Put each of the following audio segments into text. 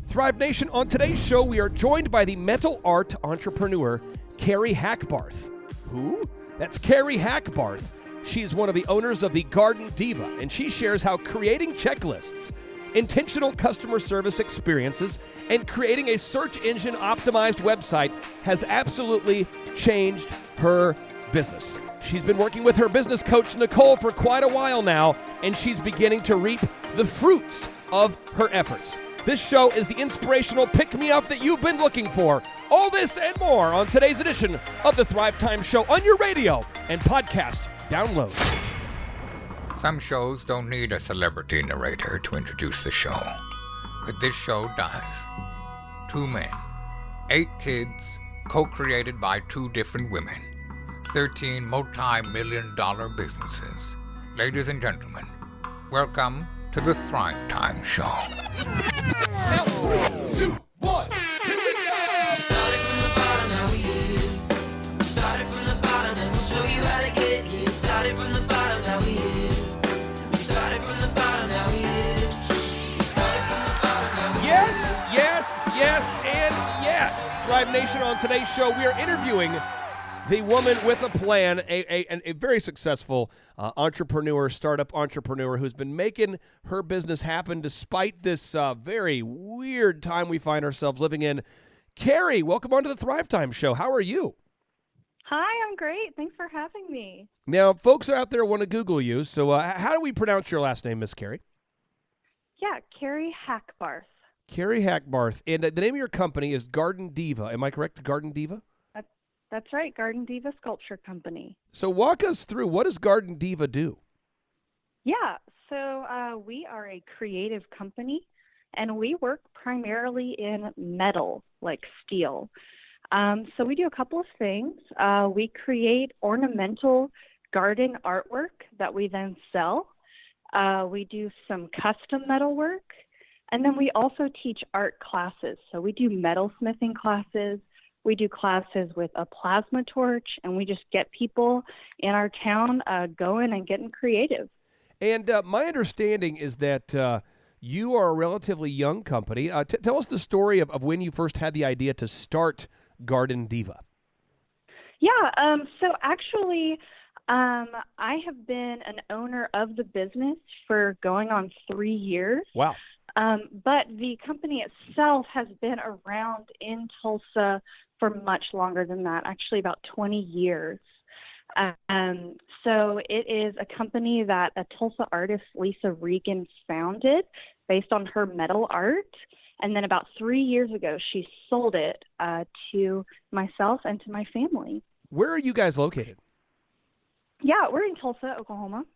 Thrive Nation, on today's show, we are joined by the metal art entrepreneur, Kari Hackbarth. Who? That's Kari Hackbarth. She's one of the owners of the Garden Deva, and she shares how creating checklists, intentional customer service experiences, and creating a search engine optimized website has absolutely changed her business. She's been working with her business coach, Nicole, for quite a while now, and she's beginning to reap the fruits of her efforts. This show is the inspirational pick-me-up that you've been looking for. All this and more on today's edition of the Thrive Time Show on your radio and podcast download. Some shows don't need a celebrity narrator to introduce the show, but this show does. 2 men, 8 kids, co-created by 2 different women, 13 multi-million-dollar businesses. Ladies and gentlemen, welcome to the Thrive Time Show. Now, 3, 2, 1, here we go! Started from the bottom, now we here. Started from the bottom, and we'll show you how to get here. Started from the bottom, now we here. We started from the bottom, now we here. Started from the bottom, now we here. Yes, and yes. Thrive Nation, on today's show, we are interviewing the woman with a plan, a very successful entrepreneur, startup entrepreneur who's been making her business happen despite this very weird time we find ourselves living in. Kari, welcome onto the Thrive Time Show. How are you? Hi, I'm great. Thanks for having me. Now, folks out there want to Google you, so how do we pronounce your last name, Miss Kari? Yeah, Kari Hackbarth. Kari Hackbarth. And the name of your company is Garden Deva. Am I correct, Garden Deva? That's right, Garden Deva Sculpture Company. So walk us through, what does Garden Deva do? Yeah, so we are a creative company, and we work primarily in metal, like steel. So we do a couple of things. We create ornamental garden artwork that we then sell. We do some custom metal work, and then we also teach art classes. So we do metalsmithing classes. We do classes with a plasma torch, and we just get people in our town going and getting creative. And my understanding is that you are a relatively young company. Tell us the story of when you first had the idea to start Garden Deva. Yeah, so actually, I have been an owner of the business for going on 3 years. Wow. But the company itself has been around in Tulsa for much longer than that, actually about 20 years. So it is a company that a Tulsa artist, Lisa Regan, founded based on her metal art. And then about 3 years ago, she sold it to myself and to my family. Where are you guys located? Yeah, we're in Tulsa, Oklahoma.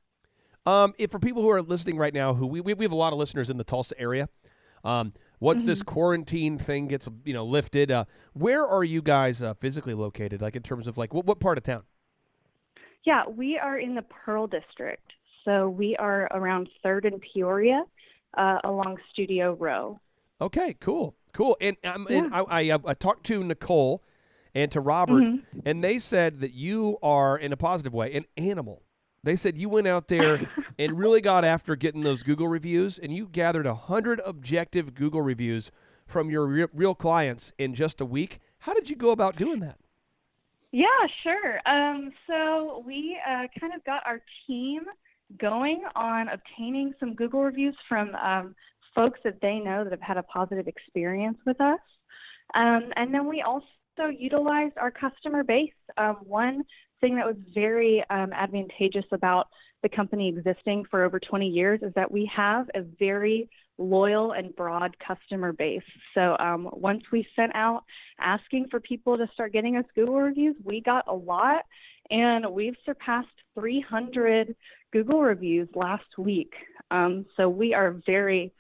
If for people who are listening right now, who we have a lot of listeners in the Tulsa area. Once this quarantine thing gets lifted, where are you guys physically located? Like in terms of like what part of town? Yeah, we are in the Pearl District, so we are around 3rd and Peoria, along Studio Row. Okay, cool. And I talked to Nicole and to Robert, and they said that you are, in a positive way, an animal. They said you went out there and really got after getting those Google reviews, and you gathered 100 objective Google reviews from your real clients in just a week. How did you go about doing that? Yeah, sure. So we kind of got our team going on obtaining some Google reviews from folks that they know that have had a positive experience with us. And then we also utilized our customer base. One thing that was very advantageous about the company existing for over 20 years is that we have a very loyal and broad customer base. So once we sent out asking for people to start getting us Google reviews, we got a lot, and we've surpassed 300 Google reviews last week. So we are very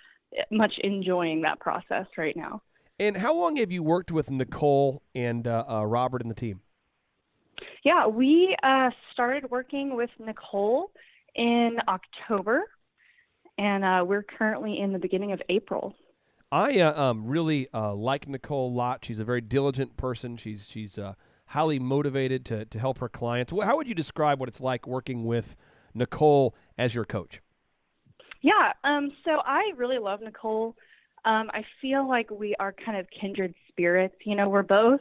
much enjoying that process right now. And how long have you worked with Nicole and Robert and the team? Yeah, we started working with Nicole in October, and we're currently in the beginning of April. I really like Nicole a lot. She's a very diligent person. She's highly motivated to help her clients. How would you describe what it's like working with Nicole as your coach? Yeah, so I really love Nicole. I feel like we are kind of kindred spirits. You know, we're both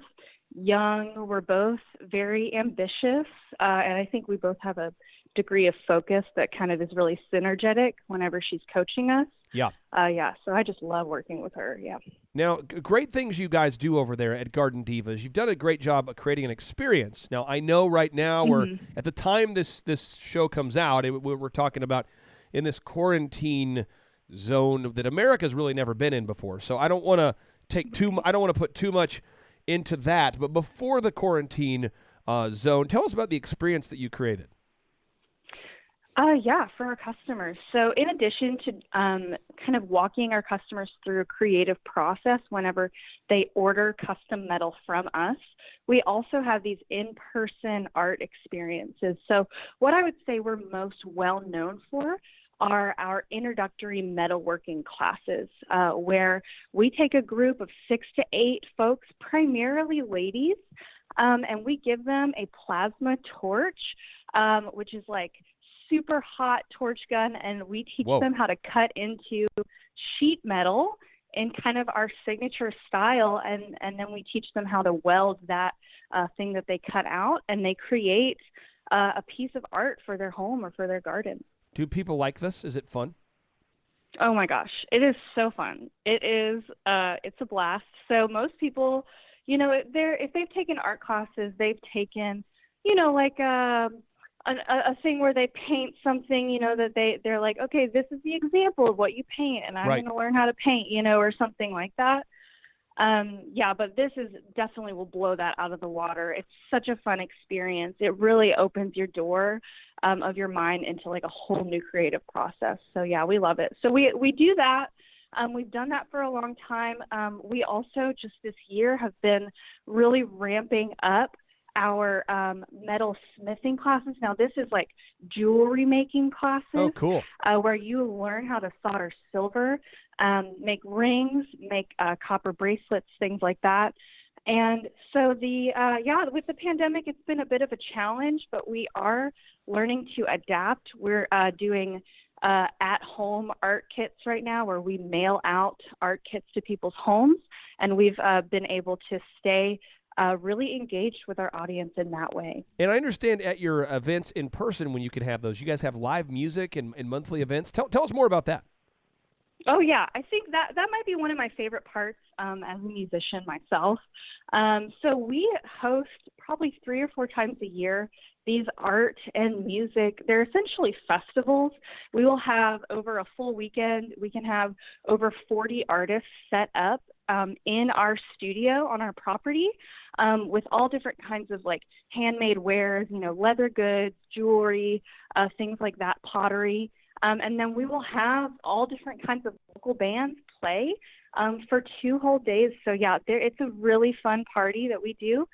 young, we're both very ambitious, and I think we both have a degree of focus that kind of is really synergetic whenever she's coaching us. Yeah. So I just love working with her. Yeah. Now, great things you guys do over there at Garden Divas. You've done a great job of creating an experience. Now, I know right now we're at the time this show comes out, we're talking about in this quarantine zone that America's really never been in before. So I don't want to put too much into that. But before the quarantine zone, tell us about the experience that you created. Yeah, for our customers. So in addition to kind of walking our customers through a creative process whenever they order custom metal from us, we also have these in-person art experiences. So what I would say we're most well known for are our introductory metalworking classes, where we take a group of 6 to 8 folks, primarily ladies, and we give them a plasma torch, which is like super hot torch gun, and we teach them how to cut into sheet metal in kind of our signature style, and then we teach them how to weld that thing that they cut out, and they create a piece of art for their home or for their garden. Do people like this? Is it fun? Oh my gosh, it is so fun. It is, it's a blast. So most people, you know, if they've taken art classes, they've taken, you know, like a thing where they paint something, you know, that they're like, okay, this is the example of what you paint, and I'm going to learn how to paint, you know, or something like that. But this is definitely will blow that out of the water. It's such a fun experience. It really opens your door of your mind into like a whole new creative process. So yeah, we love it. So we do that. We've done that for a long time. We also just this year have been really ramping up our metal smithing classes. Now this is like jewelry making classes. Oh, cool. Where you learn how to solder silver, make rings, make copper bracelets, things like that. And so with the pandemic, it's been a bit of a challenge, but we are learning to adapt. We're doing at-home art kits right now where we mail out art kits to people's homes, and we've been able to stay really engaged with our audience in that way. And I understand at your events in person when you can have those, you guys have live music and monthly events. Tell us more about that. Oh, yeah. I think that might be one of my favorite parts as a musician myself. So we host probably 3 or 4 times a year these art and music. They're essentially festivals. We will have over a full weekend. We can have over 40 artists set up in our studio on our property with all different kinds of like handmade wares, you know, leather goods, jewelry, things like that, pottery. And then we will have all different kinds of local bands play for 2 whole days. So yeah, it's a really fun party that we do.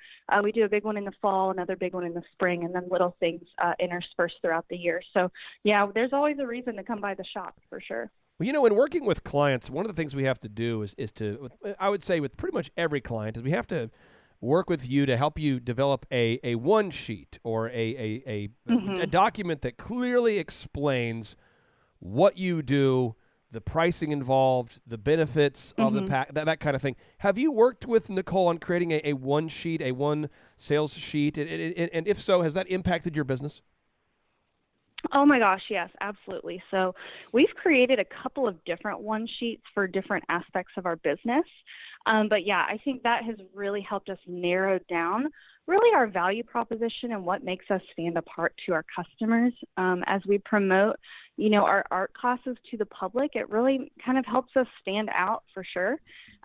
We do a big one in the fall, another big one in the spring, and then little things interspersed throughout the year. So yeah, there's always a reason to come by the shop for sure. Well, you know, in working with clients, one of the things we have to do is to, I would say with pretty much every client, is we have to work with you to help you develop a one sheet or a document that clearly explains what you do, the pricing involved, the benefits of the pack, that kind of thing. Have you worked with Nicole on creating a one sheet, a one sales sheet? And if so, has that impacted your business? Oh my gosh, yes, absolutely. So we've created a couple of different one sheets for different aspects of our business. But yeah, I think that has really helped us narrow down really our value proposition and what makes us stand apart to our customers. As we promote, you know, our art classes to the public, it really kind of helps us stand out for sure.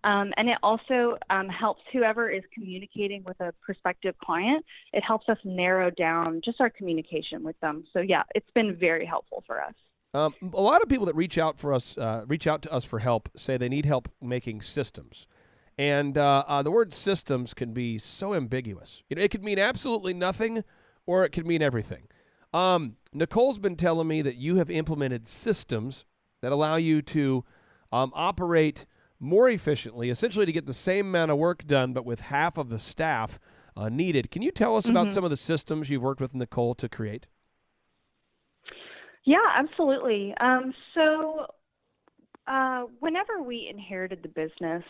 And it also helps whoever is communicating with a prospective client. It helps us narrow down just our communication with them. So yeah, it's been very helpful for us. A lot of people that reach out to us for help say they need help making systems. And the word systems can be so ambiguous. It could mean absolutely nothing, or it could mean everything. Nicole's been telling me that you have implemented systems that allow you to operate more efficiently, essentially to get the same amount of work done, but with half of the staff needed. Can you tell us about some of the systems you've worked with Nicole to create? Yeah, absolutely. So Whenever we inherited the business,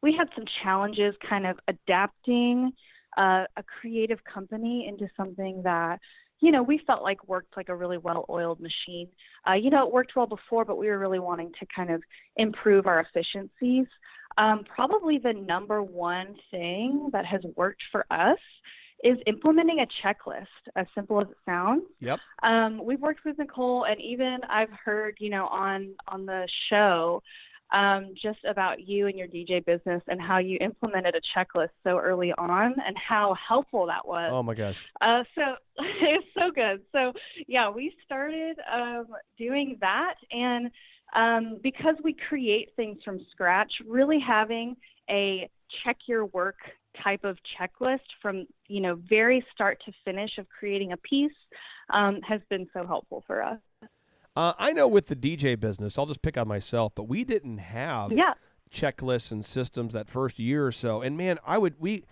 we had some challenges kind of adapting a creative company into something that, we felt like worked like a really well-oiled machine. It worked well before, but we were really wanting to kind of improve our efficiencies. Probably the number one thing that has worked for us is implementing a checklist, as simple as it sounds. Yep. We've worked with Nicole, and even I've heard, on the show, just about you and your DJ business and how you implemented a checklist so early on and how helpful that was. Oh my gosh. So it's so good. So yeah, we started doing that, and because we create things from scratch, really having a check your work type of checklist from, very start to finish of creating a piece has been so helpful for us. I know with the DJ business, I'll just pick on myself, but we didn't have checklists and systems that first year or so. And man, we'd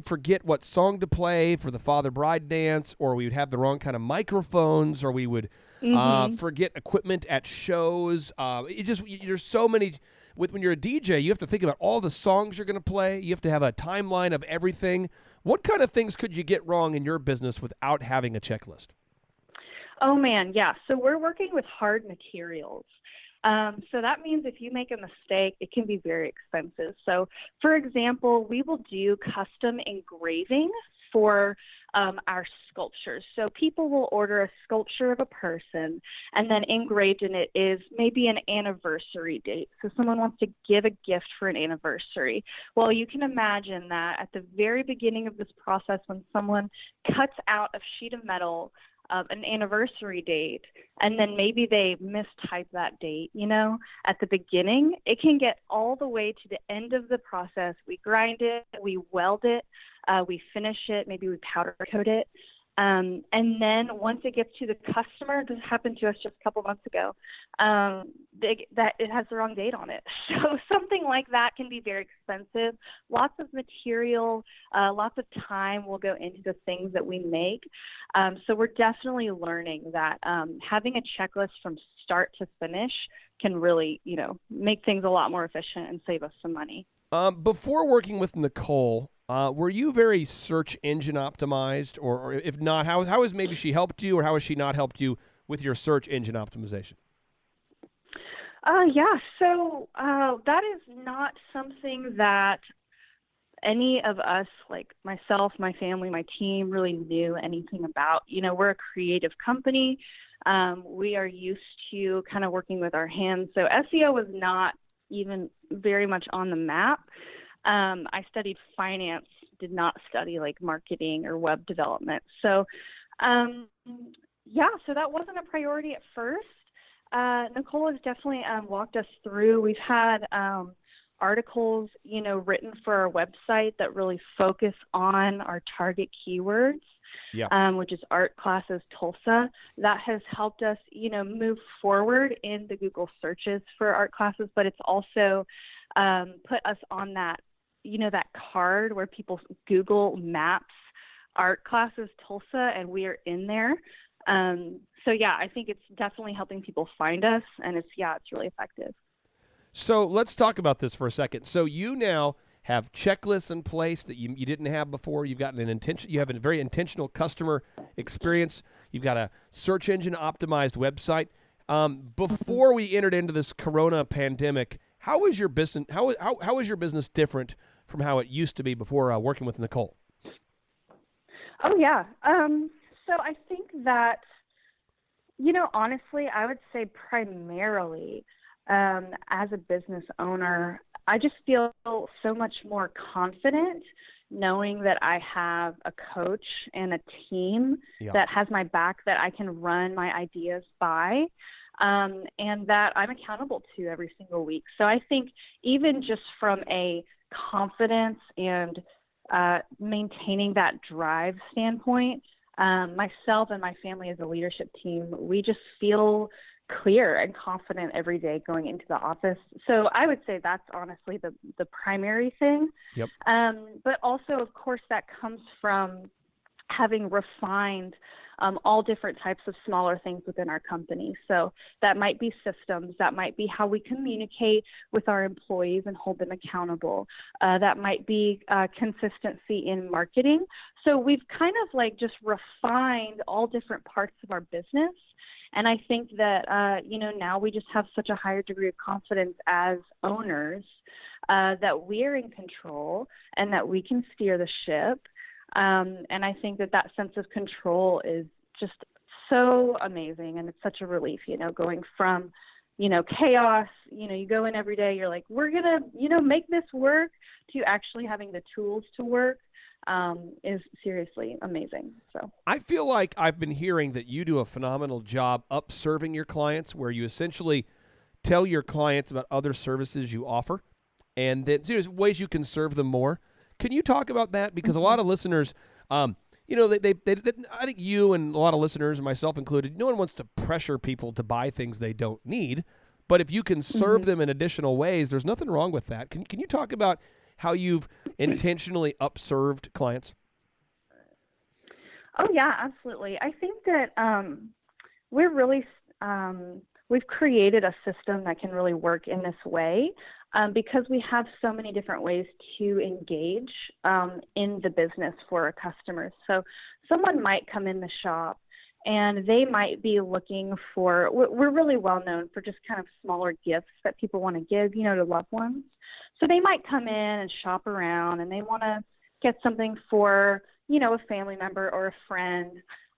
forget what song to play for the father bride dance, or we would have the wrong kind of microphones, or we would forget equipment at shows. There's so many. When you're a DJ, you have to think about all the songs you're going to play. You have to have a timeline of everything. What kind of things could you get wrong in your business without having a checklist? Oh, man, yeah. So we're working with hard materials. So that means if you make a mistake, it can be very expensive. So, for example, we will do custom engraving for our sculptures. So people will order a sculpture of a person, and then engraved in it is maybe an anniversary date. So someone wants to give a gift for an anniversary. Well, you can imagine that at the very beginning of this process, when someone cuts out a sheet of metal, an anniversary date, and then maybe they mistype that date, at the beginning, it can get all the way to the end of the process. We grind it, we weld it, we finish it, maybe we powder coat it. And then once it gets to the customer, this happened to us just a couple months ago, that it has the wrong date on it. So something like that can be very expensive. Lots of material, lots of time will go into the things that we make. So we're definitely learning that having a checklist from start to finish can really, make things a lot more efficient and save us some money. Before working with Nicole, were you very search engine optimized, or if not, how has maybe she helped you, or how has she not helped you with your search engine optimization? Yeah, so that is not something that any of us, like myself, my family, my team, really knew anything about. We're a creative company. We are used to kind of working with our hands. So SEO was not even very much on the map. I studied finance, did not study like marketing or web development. So, so that wasn't a priority at first. Nicole has definitely walked us through. We've had articles, written for our website that really focus on our target keywords, which is art classes Tulsa. That has helped us, move forward in the Google searches for art classes, but it's also put us on that, that card where people Google Maps art classes Tulsa, and we are in there. So yeah, I think it's definitely helping people find us, and it's really effective. So let's talk about this for a second. So you now have checklists in place that you didn't have before. You've got you have a very intentional customer experience. You've got a search engine optimized website. Before we entered into this Corona pandemic, how was your business? How was your business different from how it used to be before working with Nicole? Oh yeah. So I think that, honestly, I would say primarily as a business owner, I just feel so much more confident knowing that I have a coach and a team that has my back, that I can run my ideas by, and that I'm accountable to every single week. So I think even just from a confidence and maintaining that drive standpoint, myself and my family as a leadership team, we just feel clear and confident every day going into the office. So I would say that's honestly the primary thing. But also, of course, that comes from having refined all different types of smaller things within our company. So that might be systems, that might be how we communicate with our employees and hold them accountable. That might be consistency in marketing. So we've kind of like just refined all different parts of our business. And I think that, now we just have such a higher degree of confidence as owners that we're in control and that we can steer the ship. And I think that sense of control is just so amazing. And it's such a relief, going from, chaos, you go in every day, you're like, we're going to, make this work, to actually having the tools to work. Is seriously amazing. So I feel like I've been hearing that you do a phenomenal job upserving your clients, where you essentially tell your clients about other services you offer, and then there's ways you can serve them more. Can you talk about that? Because a lot of listeners, they I think you and a lot of listeners, and myself included, no one wants to pressure people to buy things they don't need. But if you can serve them in additional ways, there's nothing wrong with that. Can you talk about how you've intentionally upserved clients? Oh, yeah, absolutely. I think that we're really we've created a system that can really work in this way because we have so many different ways to engage in the business for our customers. So someone might come in the shop and they might be looking for, we're really well known for just kind of smaller gifts that people want to give, to loved ones. So they might come in and shop around and they want to get something for, a family member or a friend.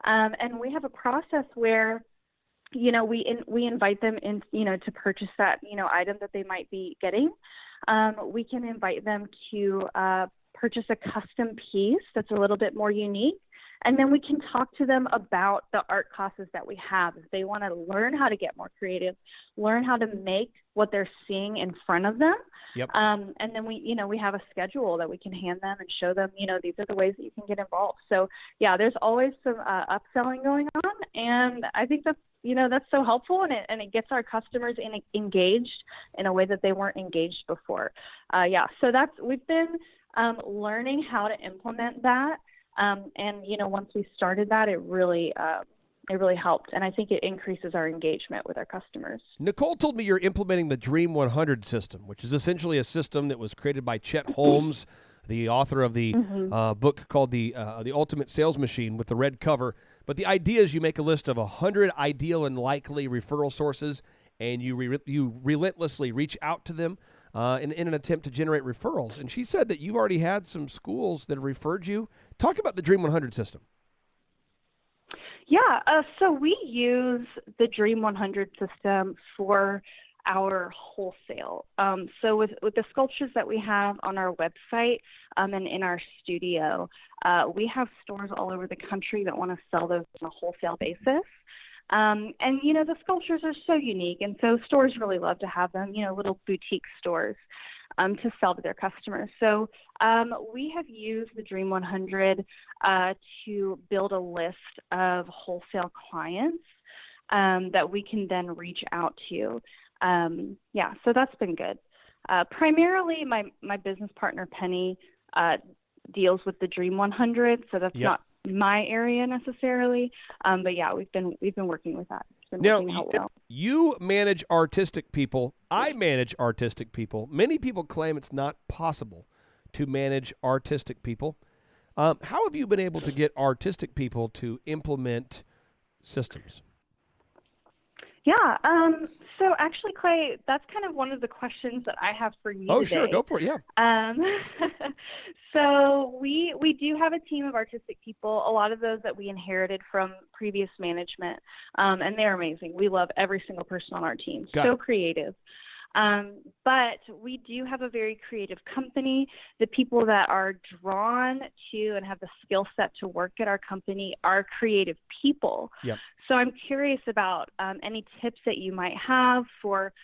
And we have a process where, we invite them in, to purchase that, item that they might be getting. We can invite them to purchase a custom piece that's a little bit more unique. And then we can talk to them about the art classes that we have. If they want to learn how to get more creative, learn how to make what they're seeing in front of them. Yep. And then we have a schedule that we can hand them and show them, these are the ways that you can get involved. So yeah, there's always some upselling going on. And I think that's so helpful, and it gets our customers engaged in a way that they weren't engaged before. So we've been learning how to implement that. Once we started that, it really helped. And I think it increases our engagement with our customers. Nicole told me you're implementing the Dream 100 system, which is essentially a system that was created by Chet Holmes, the author of the book called the Ultimate Sales Machine with the red cover. But the idea is you make a list of 100 ideal and likely referral sources, and you relentlessly reach out to them in an attempt to generate referrals. And she said that you've already had some schools that have referred you. Talk about the Dream 100 system. Yeah, so we use the Dream 100 system for our wholesale. So with the sculptures that we have on our website and in our studio, we have stores all over the country that want to sell those on a wholesale basis. The sculptures are so unique, and so stores really love to have them, little boutique stores to sell to their customers. So we have used the Dream 100 to build a list of wholesale clients that we can then reach out to. So that's been good. Primarily, my business partner, Penny, deals with the Dream 100, so that's not my area necessarily. But yeah, we've been working with that. It's been working out well. You manage artistic people. I manage artistic people. Many people claim it's not possible to manage artistic people. How have you been able to get artistic people to implement systems? Yeah. So actually, Clay, that's kind of one of the questions that I have for you today. Sure. Go for it. Yeah. So we do have a team of artistic people, a lot of those that we inherited from previous management, and they're amazing. We love every single person on our team. So creative. But we do have a very creative company. The people that are drawn to and have the skill set to work at our company are creative people. Yep. So I'm curious about any tips that you might have for,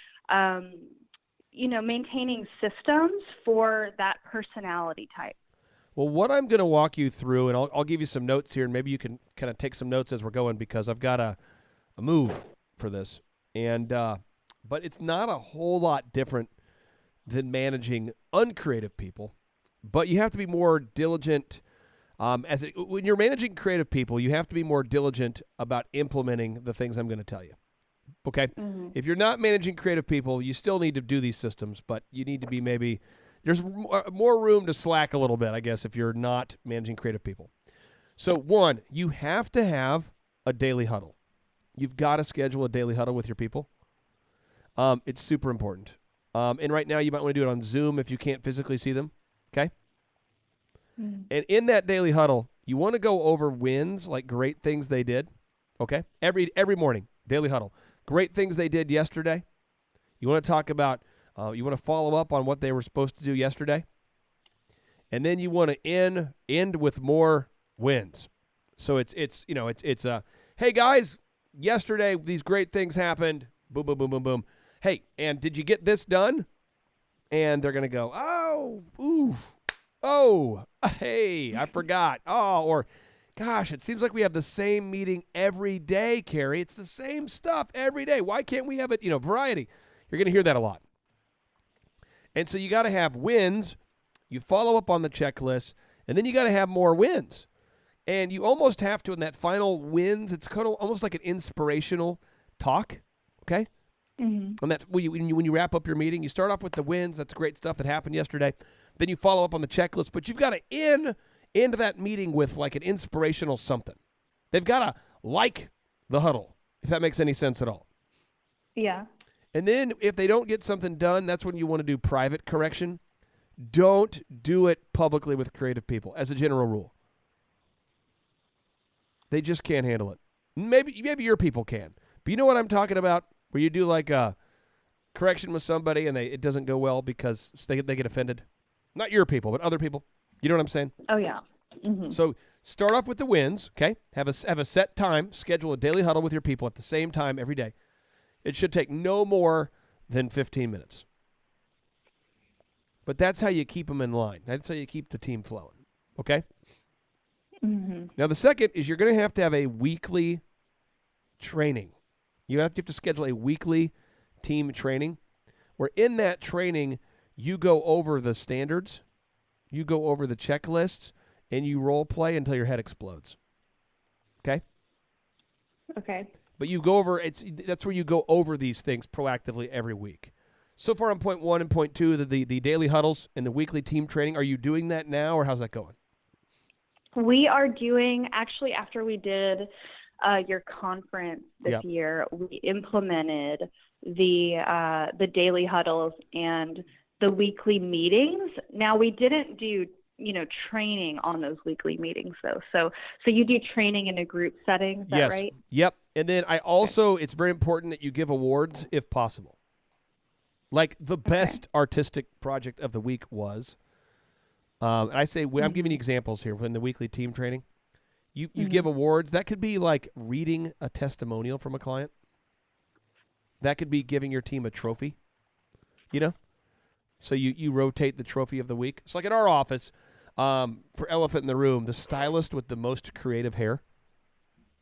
maintaining systems for that personality type. Well, what I'm going to walk you through, and I'll give you some notes here, and maybe you can kind of take some notes as we're going, because I've got a move for this. And but it's not a whole lot different than managing uncreative people, but you have to be more diligent When you're managing creative people, you have to be more diligent about implementing the things I'm going to tell you. Okay? If you're not managing creative people, you still need to do these systems, but you need to be there's more room to slack a little bit, I guess, if you're not managing creative people. So, one, you have to have a daily huddle. You've got to schedule a daily huddle with your people. It's super important. And right now, you might want to do it on Zoom if you can't physically see them. Okay? And in that daily huddle, you want to go over wins, like great things they did. Okay? Every morning, daily huddle. Great things they did yesterday. You want to talk about, you want to follow up on what they were supposed to do yesterday. And then you want to end with more wins. So it's hey guys, yesterday these great things happened. Boom, boom, boom, boom, boom. Hey, and did you get this done? And they're going to go, hey, I forgot. Or gosh, it seems like we have the same meeting every day, Kari. It's the same stuff every day. Why can't we have it, variety? You're going to hear that a lot. And so you got to have wins. You follow up on the checklist, and then you got to have more wins. And you almost have to, in that final wins, it's kind of almost like an inspirational talk, okay? And that when you wrap up your meeting, you start off with the wins. That's great stuff that happened yesterday. Then you follow up on the checklist, but you've got to end that meeting with like an inspirational something. They've got to like the huddle, if that makes any sense at all. Yeah. And then if they don't get something done, that's when you want to do private correction. Don't do it publicly with creative people, as a general rule. They just can't handle it. Maybe your people can. But you know what I'm talking about? Where you do like a correction with somebody and it doesn't go well because they get offended. Not your people, but other people. You know what I'm saying? Oh, yeah. So start off with the wins, okay? Have a set time. Schedule a daily huddle with your people at the same time every day. It should take no more than 15 minutes. But that's how you keep them in line. That's how you keep the team flowing, okay? Now, the second is you're going to have a weekly training. You have to schedule a weekly team training where in that training you go over the standards, you go over the checklists, and you role play until your head explodes. Okay? Okay. But you go over that's where you go over these things proactively every week. So far on point 1 and point 2, the daily huddles and the weekly team training, are you doing that now or how's that going? We are doing, actually, after we did your conference this year, we implemented the daily huddles and the weekly meetings. Now, we didn't do, training on those weekly meetings, though. So you do training in a group setting, is that right? Yep. And then it's very important that you give awards if possible. Like the best artistic project of the week was, and I say, I'm giving you examples here in the weekly team training. You give awards. That could be like reading a testimonial from a client. That could be giving your team a trophy, So you rotate the trophy of the week. It's like in our office, for Elephant in the Room, the stylist with the most creative hair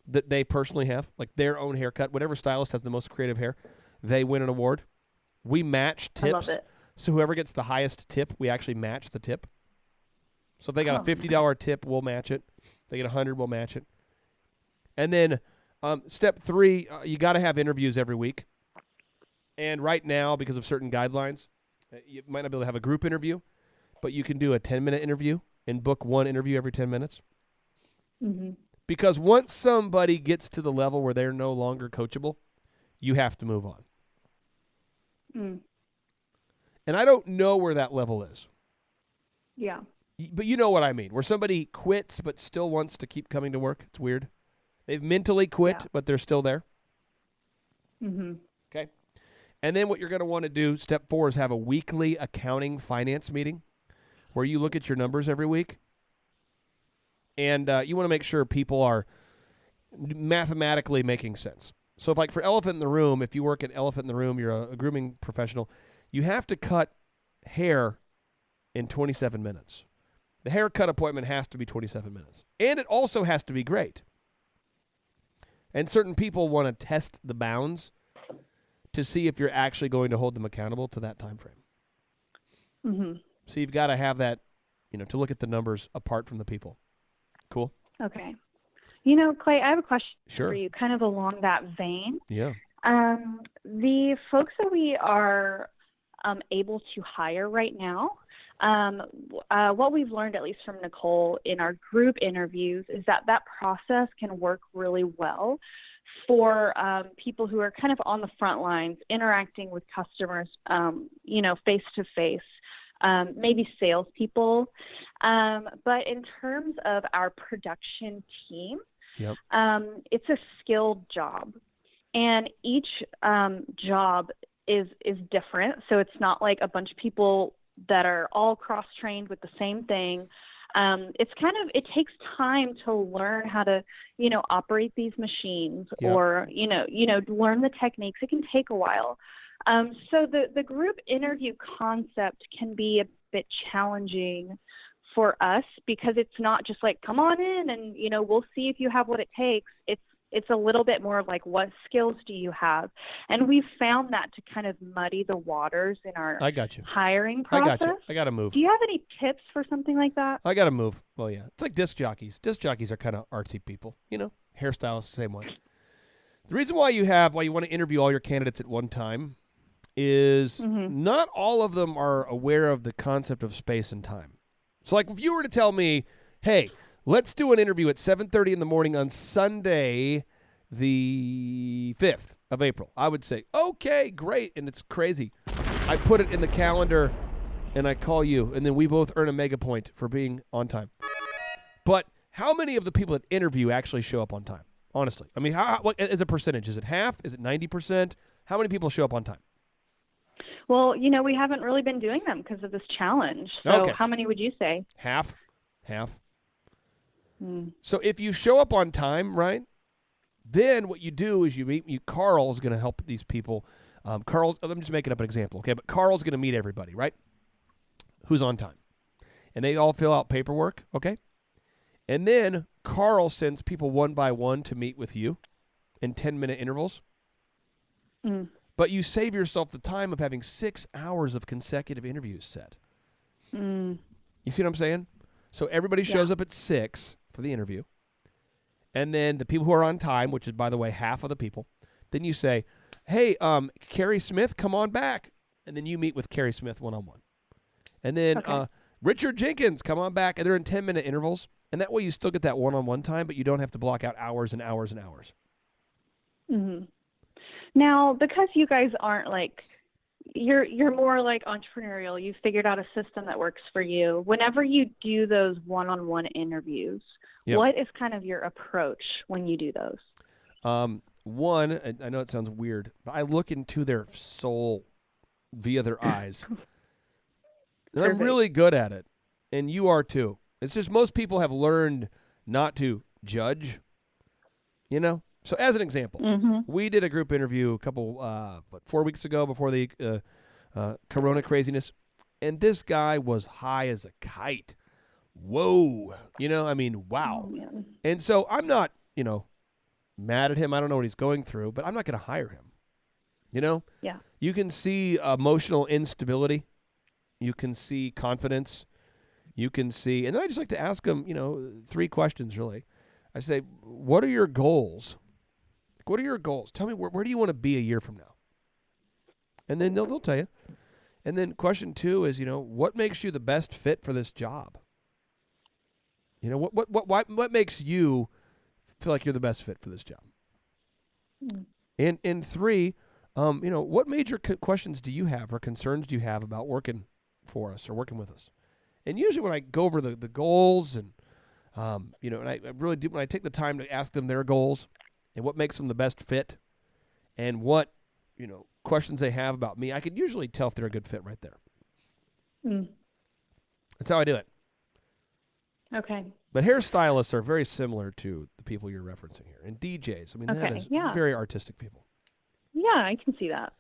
that they personally have, like their own haircut, whatever stylist has the most creative hair, they win an award. We match tips. I love it. So whoever gets the highest tip, we actually match the tip. So if they got a $50 tip, we'll match it. If they get $100, we'll match it. And then step 3, you got to have interviews every week. And right now, because of certain guidelines, you might not be able to have a group interview, but you can do a 10-minute interview and book one interview every 10 minutes. Because once somebody gets to the level where they're no longer coachable, you have to move on. And I don't know where that level is. Yeah. But you know what I mean, where somebody quits but still wants to keep coming to work. It's weird. They've mentally quit, but they're still there. Okay. And then what you're going to want to do, step 4, is have a weekly accounting finance meeting where you look at your numbers every week. And you want to make sure people are mathematically making sense. So if like for Elephant in the Room, if you work at Elephant in the Room, you're a grooming professional, you have to cut hair in 27 minutes. The haircut appointment has to be 27 minutes. And it also has to be great. And certain people want to test the bounds to see if you're actually going to hold them accountable to that time frame. So you've got to have that, to look at the numbers apart from the people. Cool. Okay. You know, Clay, I have a question Sure. for you, kind of along that vein. Yeah. The folks that we are able to hire right now, what we've learned, at least from Nicole, in our group interviews, is that process can work really well for people who are kind of on the front lines, interacting with customers, face to face. Maybe salespeople. But in terms of our production team, Yep. it's a skilled job. And each job is different. So it's not like a bunch of people that are all cross-trained with the same thing. It takes time to learn how to, operate these machines Yep. or, learn the techniques. It can take a while. So the group interview concept can be a bit challenging for us because it's not just like, come on in and, we'll see if you have what it takes. It's a little bit more of like, what skills do you have? And we've found that to kind of muddy the waters in our I got you. hiring I process. got you. I got to move. Do you have any tips for something like that? I got to move. Well, yeah. It's like disc jockeys. Disc jockeys are kind of artsy people, hairstylists, same way. The reason why you want to interview all your candidates at one time is not all of them are aware of the concept of space and time. So like if you were to tell me, hey, let's do an interview at 7:30 in the morning on Sunday, the 5th of April, I would say, okay, great. And it's crazy. I put it in the calendar and I call you, and then we both earn a mega point for being on time. But how many of the people that interview actually show up on time? Honestly. I mean, what as a percentage? Is it half? Is it 90%? How many people show up on time? Well, we haven't really been doing them because of this challenge. So Okay. how many would you say? Half. So if you show up on time, right, then what you do is Carl is going to help these people. I'm just making up an example, okay? But Carl's going to meet everybody, right, who's on time. And they all fill out paperwork, okay? And then Carl sends people one by one to meet with you in 10-minute intervals. But you save yourself the time of having 6 hours of consecutive interviews set. You see what I'm saying? So everybody shows up at 6 for the interview. And then the people who are on time, which is, by the way, half of the people, then you say, hey, Kari Smith, come on back. And then you meet with Kari Smith one-on-one. And then Richard Jenkins, come on back. And they're in 10-minute intervals. And that way you still get that one-on-one time, but you don't have to block out hours and hours and hours. Now, because you guys aren't like, you're more like entrepreneurial, you've figured out a system that works for you. Whenever you do those one-on-one interviews, what is kind of your approach when you do those? One, I know it sounds weird, but I look into their soul via their eyes. And I'm really good at it. And you are too. It's just most people have learned not to judge, So as an example, we did a group interview a couple, 4 weeks ago before the Corona craziness, and this guy was high as a kite. Whoa. Wow. Oh, and so I'm not, mad at him. I don't know what he's going through, but I'm not going to hire him. Yeah. You can see emotional instability. You can see confidence. You can see, and then I just like to ask him, 3 questions really. I say, what are your goals? What are your goals? Tell me, where do you want to be a year from now? And then they'll tell you. And then question 2 is, what makes you the best fit for this job? What makes you feel like you're the best fit for this job? And 3, what major questions do you have or concerns do you have about working for us or working with us? And usually when I go over the goals and, and I really do, when I take the time to ask them their goals and what makes them the best fit and what, questions they have about me, I can usually tell if they're a good fit right there. That's how I do it. Okay. But hairstylists are very similar to the people you're referencing here. And DJs, that is very artistic people. Yeah, I can see that.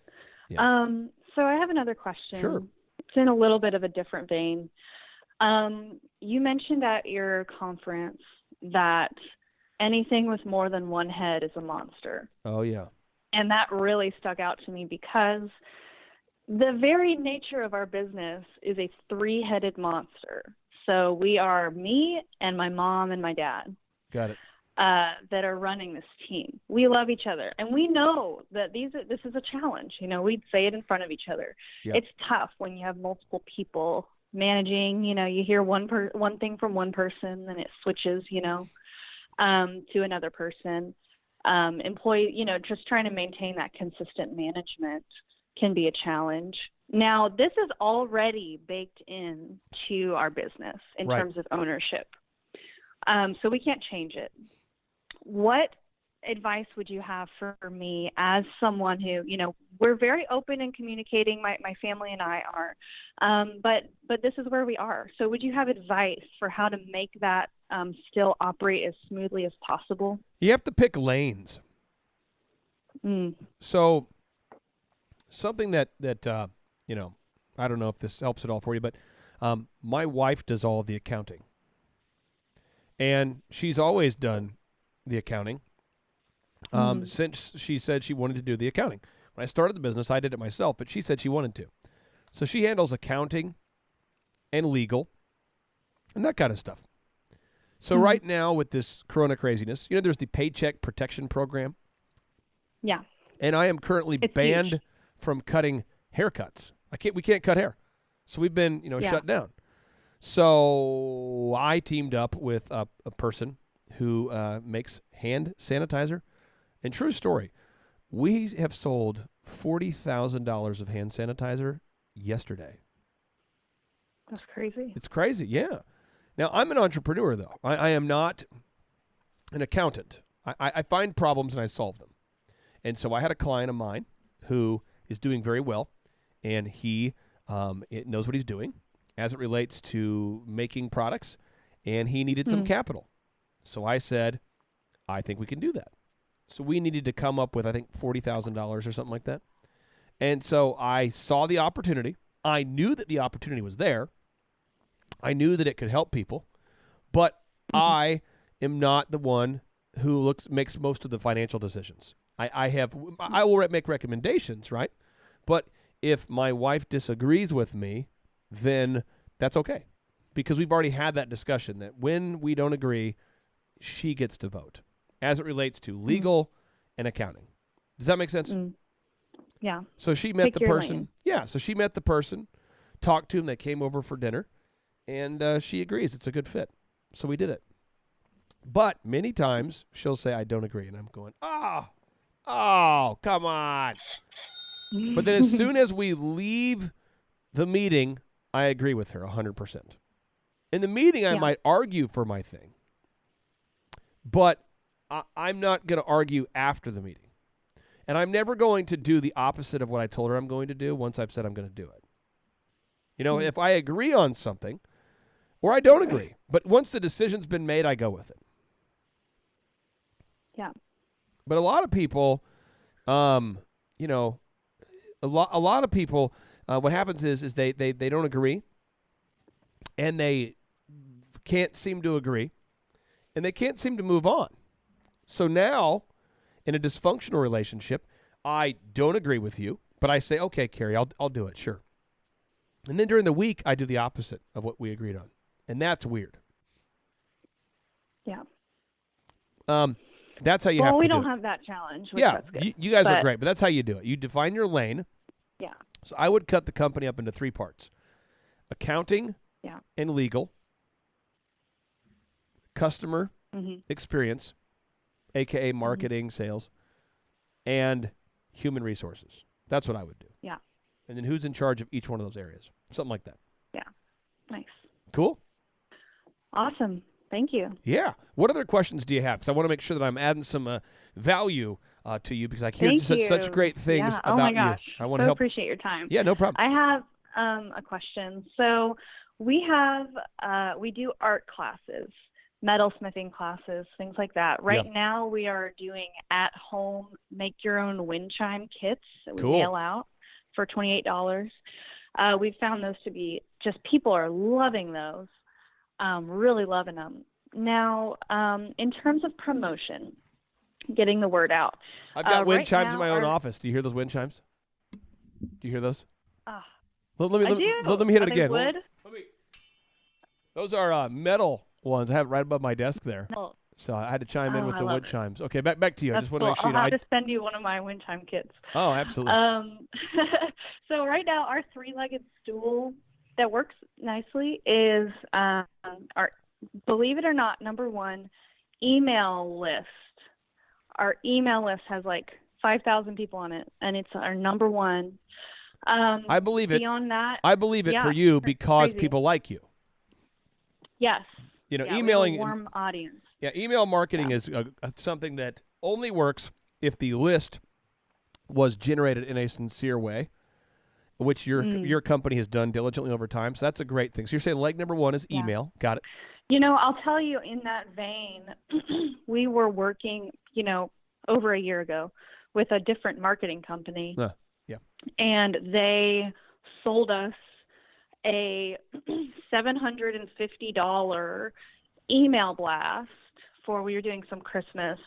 Yeah. So I have another question. Sure. It's in a little bit of a different vein. You mentioned at your conference that anything with more than one head is a monster. Oh, yeah. And that really stuck out to me because the very nature of our business is a 3-headed monster. So we are me and my mom and my dad Got it. that are running this team. We love each other, and we know that this is a challenge. We'd say it in front of each other. Yeah. It's tough when you have multiple people managing. You hear one thing from one person, then it switches, to another person. Employee, just trying to maintain that consistent management can be a challenge. Now, this is already baked into our business in Right. terms of ownership. So we can't change it. What advice would you have for me as someone who, we're very open in communicating, my family and I are, but this is where we are. So would you have advice for how to make that still operate as smoothly as possible? You have to pick lanes. So something that I don't know if this helps at all for you, but my wife does all of the accounting. And she's always done the accounting since she said she wanted to do the accounting. When I started the business, I did it myself, but she said she wanted to. So she handles accounting and legal and that kind of stuff. So right now with this Corona craziness, there's the Paycheck Protection Program. Yeah. And I am currently banned huge. from cutting haircuts. We can't cut hair. So we've been, Yeah. shut down. So I teamed up with a person who makes hand sanitizer. And true story, we have sold $40,000 of hand sanitizer yesterday. That's crazy. It's crazy, yeah. Now, I'm an entrepreneur, though. I am not an accountant. I find problems and I solve them. And so I had a client of mine who is doing very well, and he knows what he's doing as it relates to making products, and he needed some capital. So I said, I think we can do that. So we needed to come up with, I think, $40,000 or something like that. And so I saw the opportunity. I knew that the opportunity was there. I knew that it could help people, but I am not the one who makes most of the financial decisions. I will make recommendations, right? But if my wife disagrees with me, then that's okay, because we've already had that discussion that when we don't agree, she gets to vote as it relates to legal and accounting. Does that make sense? Yeah. So she met Pick the your person. lane. Yeah. So she met the person, talked to him. They came over for dinner, and she agrees it's a good fit. So we did it. But many times she'll say, I don't agree. And I'm going, oh, come on. But then as soon as we leave the meeting, I agree with her 100%. In the meeting, I might argue for my thing, but I'm not going to argue after the meeting. And I'm never going to do the opposite of what I told her I'm going to do once I've said I'm going to do it. If I agree on something, or I don't agree, but once the decision's been made, I go with it. Yeah. But a lot of people, a lot of people, what happens is they don't agree, and they can't seem to agree, and they can't seem to move on. So now, in a dysfunctional relationship, I don't agree with you, but I say, okay, Kari, I'll do it, sure. And then during the week, I do the opposite of what we agreed on, and that's weird. Yeah. That's how you have to do it. Well, we don't have that challenge. Yeah, that's good. you guys are great, but that's how you do it. You define your lane. Yeah. So I would cut the company up into 3 parts: accounting and legal, customer experience, a.k.a. marketing, sales, and human resources. That's what I would do. Yeah. And then who's in charge of each one of those areas? Something like that. Yeah. Nice. Cool? Awesome. Thank you. Yeah. What other questions do you have? Because I want to make sure that I'm adding some value to you, because I hear such great things about oh my gosh. you. I want to so help. appreciate your time. Yeah, no problem. I have a question. So we do art classes, metalsmithing classes, things like that. Right now we are doing at-home make-your-own wind chime kits that we mail out for $28. We've found those to be people are loving those, really loving them. Now, in terms of promotion, getting the word out. I've got wind chimes now in my own office. Do you hear those wind chimes? Do you hear those? I Let me do. hit it again. Wood? Those are metal ones. I have it right above my desk there. Well, So I had to chime in with I the love wood it. chimes. Okay, back to you. I That's just want to cool. make sure I'll you know. have to send you one of my wind chime kits. Oh, absolutely. So right now, our three-legged stool that works nicely is our, believe it or not, number one, email list. Our email list has like 5,000 people on it, and it's our number one. I believe it. Beyond that, I believe it yeah, for you because crazy. people like you. Yes. You know, Yeah, we have a emailing. warm audience. Yeah, email marketing is something that only works if the list was generated in a sincere way, which your company has done diligently over time. So that's a great thing. So you're saying leg number one is email. Got it. You know, I'll tell you in that vein, we were working, over a year ago with a different marketing company. Yeah. And they sold us a $750 email blast we were doing some Christmas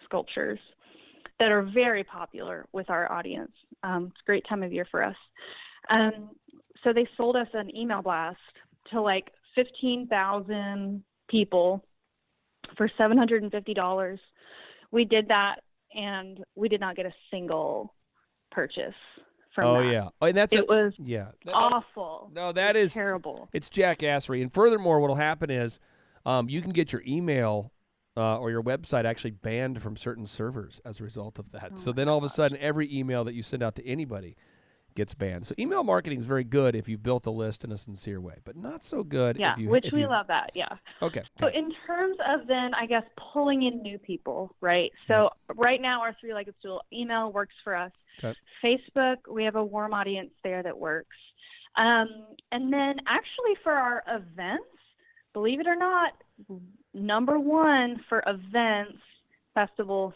sculptures that are very popular with our audience. It's a great time of year for us. So they sold us an email blast to like 15,000 people for $750. We did that, and we did not get a single purchase from that. Yeah. Oh, and it was No, awful. that is terrible. It's jackassery. And furthermore, what'll happen is you can get your email or your website actually banned from certain servers as a result of that. So then all of a sudden, every email that you send out to anybody gets banned. So email marketing is very good if you've built a list in a sincere way, but not so good if you... which we love that, yeah. Okay. So in terms of then, I guess, pulling in new people, right? So right now, our three-legged stool, email works for us. Okay. Facebook, we have a warm audience there that works. And then actually for our events, believe it or not, number one for events, festivals,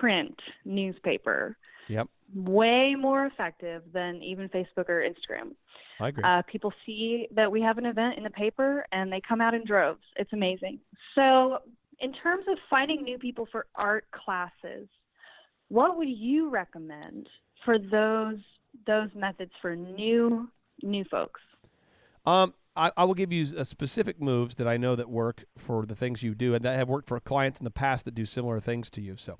print newspaper. Yep. Way more effective than even Facebook or Instagram. I agree. People see that we have an event in the paper, and they come out in droves. It's amazing. So in terms of finding new people for art classes, what would you recommend for those methods for new folks? I will give you specific moves that I know that work for the things you do and that have worked for clients in the past that do similar things to you. So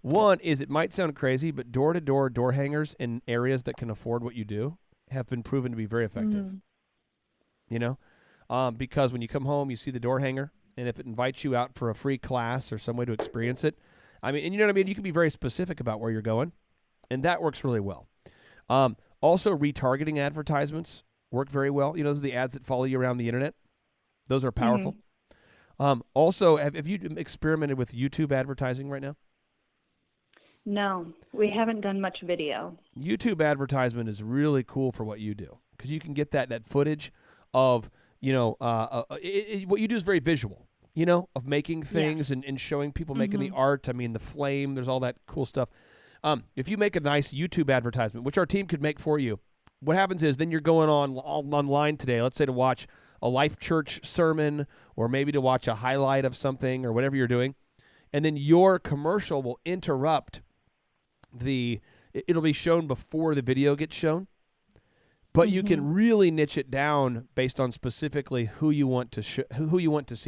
one is, it might sound crazy, but door-to-door door hangers in areas that can afford what you do have been proven to be very effective. You know, because when you come home, you see the door hanger, and if it invites you out for a free class or some way to experience it, I mean, and you know what I mean? You can be very specific about where you're going, and that works really well. Also, retargeting advertisements work very well. You know, those are the ads that follow you around the internet. Those are powerful. Also, have you experimented with YouTube advertising right now? No, we haven't done much video. YouTube advertisement is really cool for what you do, because you can get that footage of, you know, what you do is very visual, you know, of making things and showing people making the art. I mean, the flame, there's all that cool stuff. If you make a nice YouTube advertisement, which our team could make for you, what happens is then you're going online today, let's say to watch a Life Church sermon, or maybe to watch a highlight of something or whatever you're doing, and then your commercial will interrupt it'll be shown before the video gets shown, but you can really niche it down based on specifically who you want to see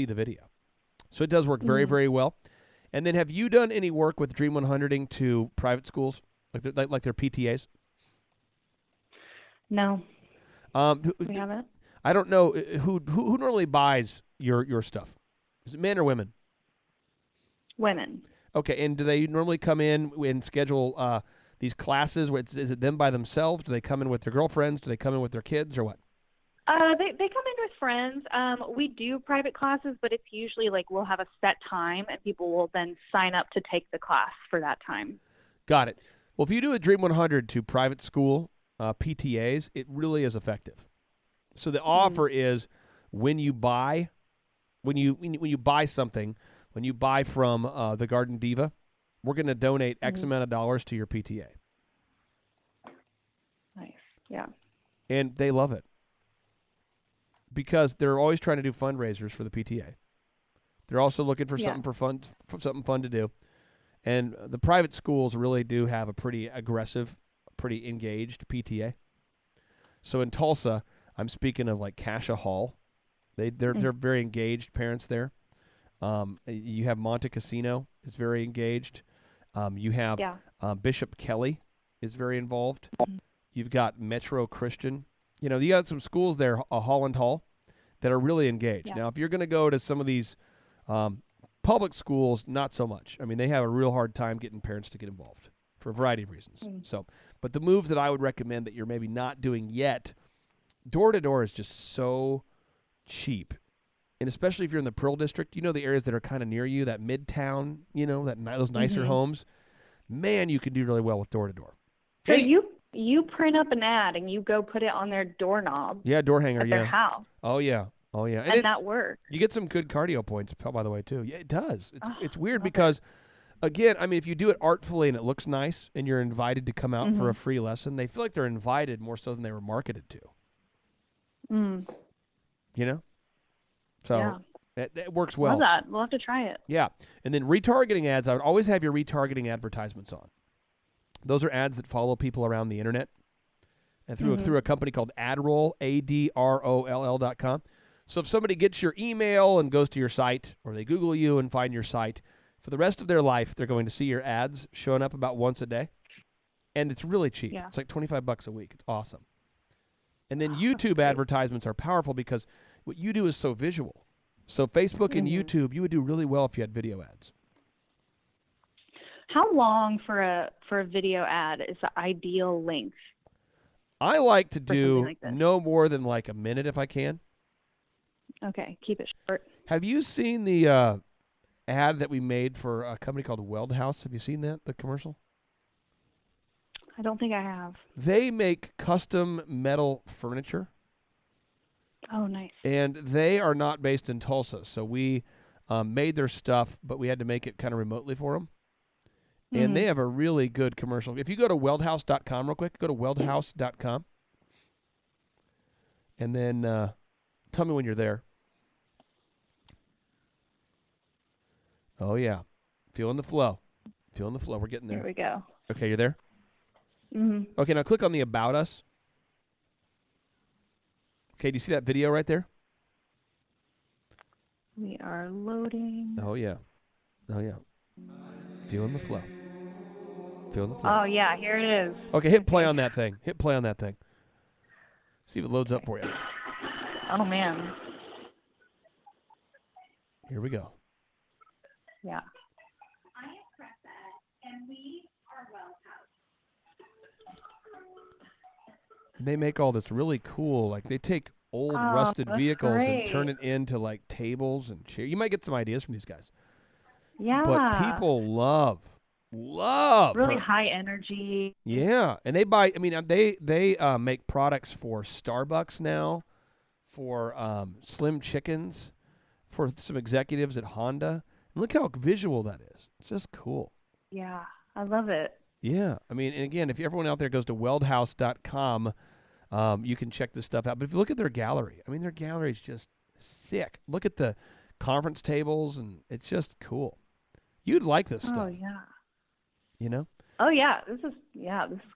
the video. So it does work very, very well. And then, have you done any work with Dream 100ing to private schools, like their PTAs? No, we haven't. I don't know who normally buys your stuff. Is it men or women? Women. Okay, and do they normally come in and schedule these classes? Is it them by themselves? Do they come in with their girlfriends? Do they come in with their kids, or what? They come in with friends. We do private classes, but it's usually like we'll have a set time, and people will then sign up to take the class for that time. Got it. Well, if you do a Dream 100 to private school PTAs, it really is effective. So the offer is when you buy something. When you buy from the Garden Deva, we're going to donate X amount of dollars to your PTA. Nice, yeah. And they love it because they're always trying to do fundraisers for the PTA. They're also looking for something something fun to do. And the private schools really do have a pretty aggressive, pretty engaged PTA. So in Tulsa, I'm speaking of like Cascia Hall. They're very engaged parents there. You have Monte Cassino is very engaged. You have Bishop Kelly is very involved. Mm-hmm. You've got Metro Christian. You got some schools there, Holland Hall, that are really engaged. Yeah. Now, if you're going to go to some of these public schools, not so much. I mean, they have a real hard time getting parents to get involved for a variety of reasons. Mm. But the moves that I would recommend that you're maybe not doing yet, door-to-door is just so cheap. And especially if you're in the Pearl District, the areas that are kind of near you, that Midtown, those nicer homes, man, you can do really well with door-to-door. So you print up an ad and you go put it on their doorknob. Yeah, door hanger, at their house. Oh, yeah. And that works. You get some good cardio points, by the way, too. Yeah, it does. It's weird because, again, I mean, if you do it artfully and it looks nice and you're invited to come out for a free lesson, they feel like they're invited more so than they were marketed to. Mm. So it works well. Love that. We'll have to try it. Yeah. And then retargeting ads, I would always have your retargeting advertisements on. Those are ads that follow people around the internet and through a company called AdRoll, ADROLL.com. So if somebody gets your email and goes to your site, or they Google you and find your site, for the rest of their life, they're going to see your ads showing up about once a day. And it's really cheap. Yeah. It's like $25 a week. It's awesome. And then YouTube advertisements are powerful because what you do is so visual. So Facebook and YouTube, you would do really well if you had video ads. How long for a video ad is the ideal length? I like to something do like this? no more than like a minute if I can. Okay, keep it short. Have you seen the ad that we made for a company called Weld House? Have you seen that, the commercial? I don't think I have. They make custom metal furniture. Oh, nice. And they are not based in Tulsa. So we made their stuff, but we had to make it kind of remotely for them. And they have a really good commercial. If you go to weldhouse.com real quick, go to weldhouse.com. And then tell me when you're there. Oh, yeah. Feeling the flow. We're getting there. Here we go. Okay, you're there? Mm-hmm. Okay, now click on the About Us. Okay, do you see that video right there? We are loading. Oh, yeah. Feeling the flow. Oh, yeah, here it is. Okay, hit play on that thing. See if it loads up for you. Oh, man. Here we go. Yeah. I am Cressa, and we are Weld House. And they make all this really cool, like they take old rusted that's vehicles and great. turn it into like tables and chairs. You might get some ideas from these guys. Yeah. But people love really her. high energy. Yeah, and they make products for Starbucks now, for Slim Chickens, for some executives at Honda. And look how visual that is. It's just cool. Yeah, I love it. Yeah, I mean, and again, if everyone out there goes to weldhouse.com, you can check this stuff out. But if you look at their gallery, I mean, their gallery is just sick. Look at the conference tables, and it's just cool. You'd like this stuff. Oh, yeah. You know? Oh, yeah. This is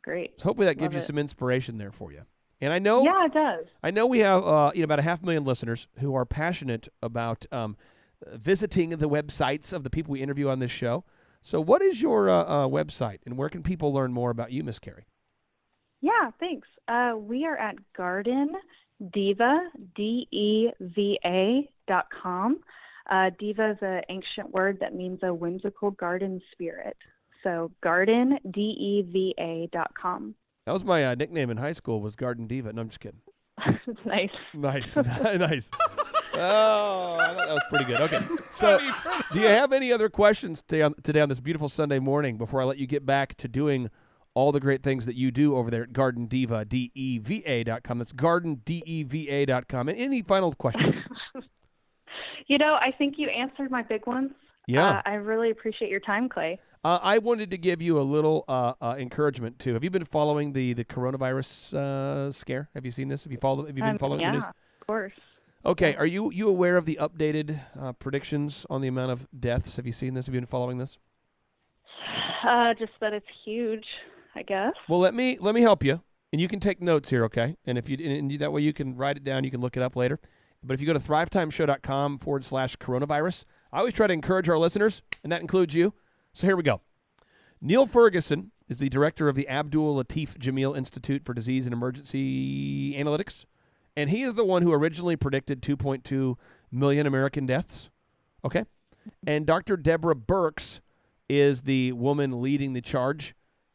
great. So hopefully that gives Love you it. some inspiration there for you. And I know, Yeah, it does. I know we have about 500,000 listeners who are passionate about visiting the websites of the people we interview on this show. So what is your website, and where can people learn more about you, Miss Kari? Yeah, thanks. We are at Garden Deva, DEVA.com. Deva is an ancient word that means a whimsical garden spirit. So gardendeva.com. That was my nickname in high school, was Garden Deva. No, I'm just kidding. It's nice. Nice. Nice. Oh, I thought that was pretty good. Okay. So do you have any other questions today on this beautiful Sunday morning before I let you get back to doing all the great things that you do over there at Garden Deva, DEVA.com. That's gardendeva.com. And any final questions? I think you answered my big ones. Yeah. I really appreciate your time, Clay. I wanted to give you a little encouragement too. Have you been following the coronavirus scare? Have you seen this? Have you been following the news? Yeah, of course. Okay. Are you aware of the updated predictions on the amount of deaths? Have you seen this? Have you been following this? Just that it's huge, I guess. Well, let me help you, and you can take notes here, okay? And if you that way you can write it down, you can look it up later. But if you go to thrivetimeshow.com/coronavirus, I always try to encourage our listeners, and that includes you. So here we go. Neil Ferguson is the director of the Abdul Latif Jameel Institute for Disease and Emergency Analytics, and he is the one who originally predicted 2.2 million American deaths. Okay? And Dr. Deborah Birx is the woman leading the charge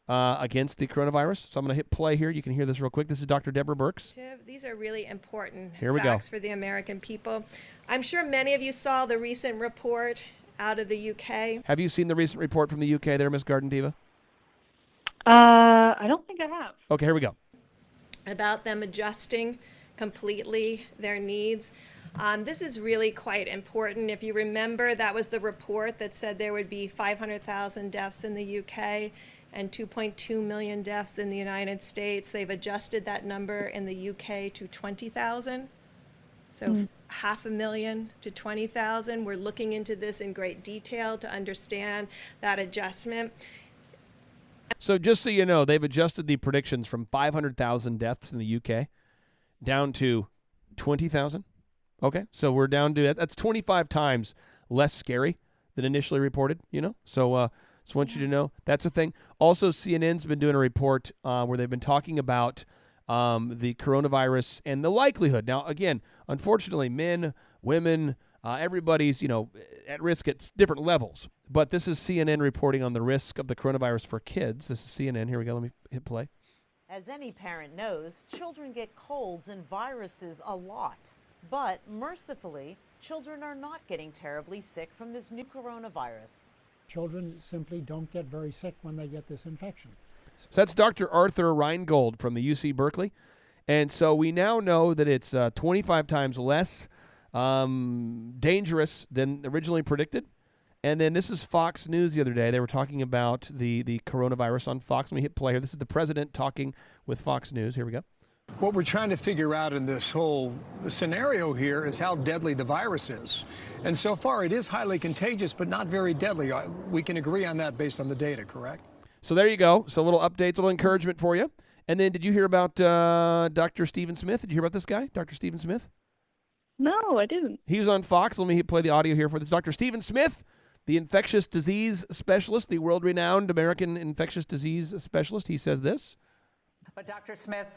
against the coronavirus. So I'm going to hit play here. You can hear this real quick. This is Dr. Deborah Birx. These are really important Here we facts go. for the American people. I'm sure many of you saw the recent report out of the UK. Have you seen the recent report from the UK there, Miss Garden Diva? I don't think I have. Okay, here we go. About them adjusting completely their needs. This is really quite important. If you remember, that was the report that said there would be 500,000 deaths in the UK and 2.2 million deaths in the United States. They've adjusted that number in the UK to 20,000. So 500,000 to 20,000. We're looking into this in great detail to understand that adjustment. So just so you know, they've adjusted the predictions from 500,000 deaths in the UK down to 20,000. Okay, so we're down to that's 25 times less scary than initially reported. So just want you to know that's a thing. Also, CNN's been doing a report where they've been talking about the coronavirus and the likelihood. Now, again, unfortunately, men, women, everybody's at risk at different levels. But this is CNN reporting on the risk of the coronavirus for kids. This is CNN. Here we go. Let me hit play. As any parent knows, children get colds and viruses a lot. But mercifully, children are not getting terribly sick from this new coronavirus. Children simply don't get very sick when they get this infection. So that's Dr. Arthur Reingold from the UC Berkeley. And so we now know that it's 25 times less dangerous than originally predicted. And then this is Fox News the other day. They were talking about the coronavirus on Fox. Let me hit play here. This is the president talking with Fox News. Here we go. What we're trying to figure out in this whole scenario here is how deadly the virus is. And so far it is highly contagious, but not very deadly. We can agree on that based on the data, correct? So there you go. So a little updates, a little encouragement for you. And then did you hear about Dr. Stephen Smith? Did you hear about this guy, Dr. Stephen Smith? No, I didn't. He was on Fox. Let me play the audio here for this. Dr. Stephen Smith, the infectious disease specialist, the world-renowned American infectious disease specialist. He says this. But Dr. Smith,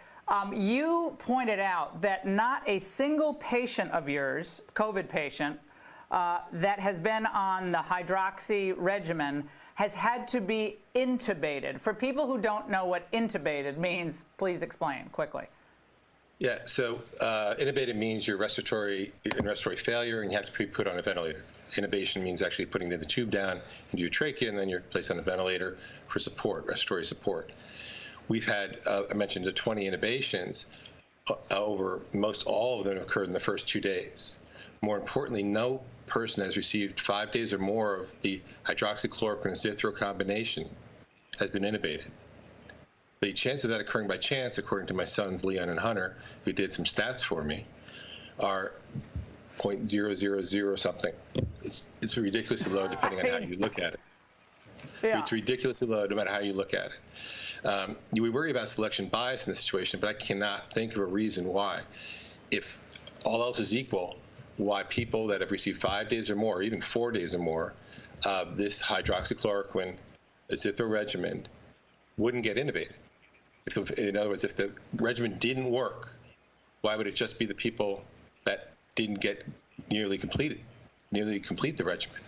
you pointed out that not a single patient of yours, COVID patient, that has been on the hydroxy regimen has had to be intubated. For people who don't know what intubated means, please explain quickly. Yeah, so intubated means you're in respiratory failure and you have to be put on a ventilator. Intubation means actually putting the tube down into your trachea and then you're placed on a ventilator for support, respiratory support. We've had, I mentioned, the 20 intubations. Over most all of them occurred in the first 2 days. More importantly, no person has received 5 days or more of the hydroxychloroquine and zithro combination has been intubated. The chance of that occurring by chance, according to my sons Leon and Hunter, who did some stats for me, are 0.000 something. It's ridiculously low depending on how you look at it. Yeah. It's ridiculously low no matter how you look at it. We worry about selection bias in this situation, but I cannot think of a reason why, if all else is equal, why people that have received 5 days or more, or even 4 days or more, of this hydroxychloroquine zithro regimen wouldn't get intubated. In other words, if the regimen didn't work, why would it just be the people that didn't get nearly complete the regimen?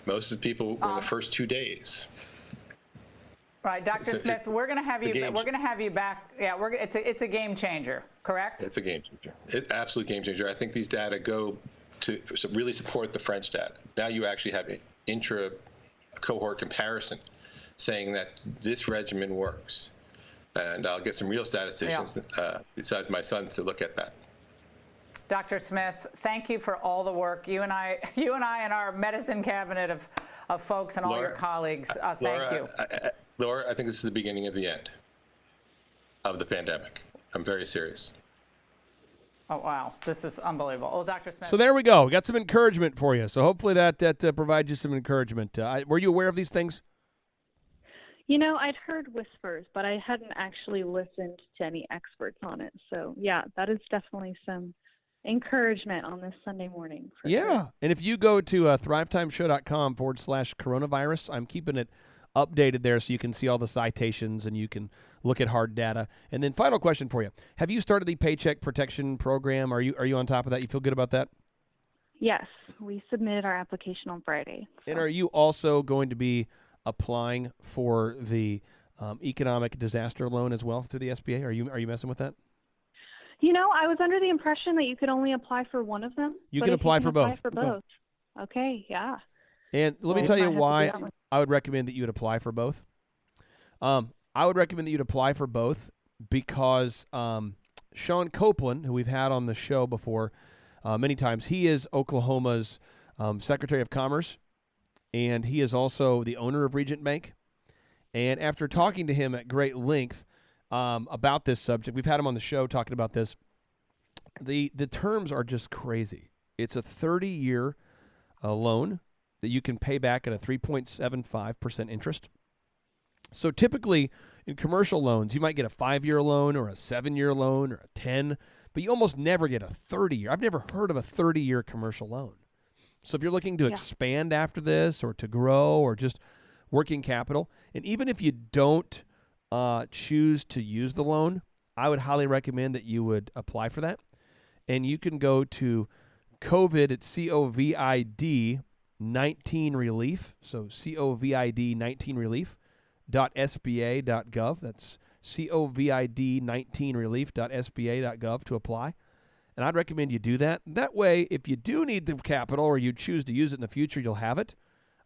Most of the people were in the first 2 days. Right, Dr. Smith, we're going to have you. We're going to have you back. Yeah, it's a game changer, correct? It's a game changer. It's absolute game changer. I think these data go to really support the French data. Now you actually have an intra-cohort comparison saying that this regimen works, and I'll get some real statisticians besides my sons to look at that. Dr. Smith, thank you for all the work you and I and our medicine cabinet of folks and all your colleagues. Thank you. Laura, I think this is the beginning of the end of the pandemic. I'm very serious. Oh, wow. This is unbelievable. Oh, Dr. Smith. So there we go. We got some encouragement for you. So hopefully that provides you some encouragement. Were you aware of these things? I'd heard whispers, but I hadn't actually listened to any experts on it. So, yeah, that is definitely some encouragement on this Sunday morning. For Yeah. sure. And if you go to thrivetimeshow.com/coronavirus, I'm keeping it updated there so you can see all the citations and you can look at hard data. And then final question for you. Have you started the Paycheck Protection Program? Are you on top of that? You feel good about that? Yes, we submitted our application on Friday. And are you also going to be applying for the economic disaster loan as well through the SBA? Are you messing with that? You know, I was under the impression that you could only apply for one of them. You but can if apply you for apply both. for both. Okay, yeah. And let me Well, tell I you might have to do why that one. I would recommend that you would apply for both. I would recommend that you'd apply for both because Sean Copeland, who we've had on the show before many times, he is Oklahoma's Secretary of Commerce, and he is also the owner of Regent Bank. And after talking to him at great length about this subject, we've had him on the show talking about this. The terms are just crazy. It's a 30-year loan that you can pay back at a 3.75% interest. So typically in commercial loans, you might get a 5-year loan or a 7-year loan or a 10, but you almost never get a 30-year. I've never heard of a 30-year commercial loan. So if you're looking to expand after this or to grow or just working capital, and even if you don't choose to use the loan, I would highly recommend that you would apply for that. And you can go to COVID, it's COVID 19 relief. So COVID 19 relief.sba.gov. That's COVID 19 relief.sba.gov to apply. And I'd recommend you do that. That way, if you do need the capital or you choose to use it in the future, you'll have it.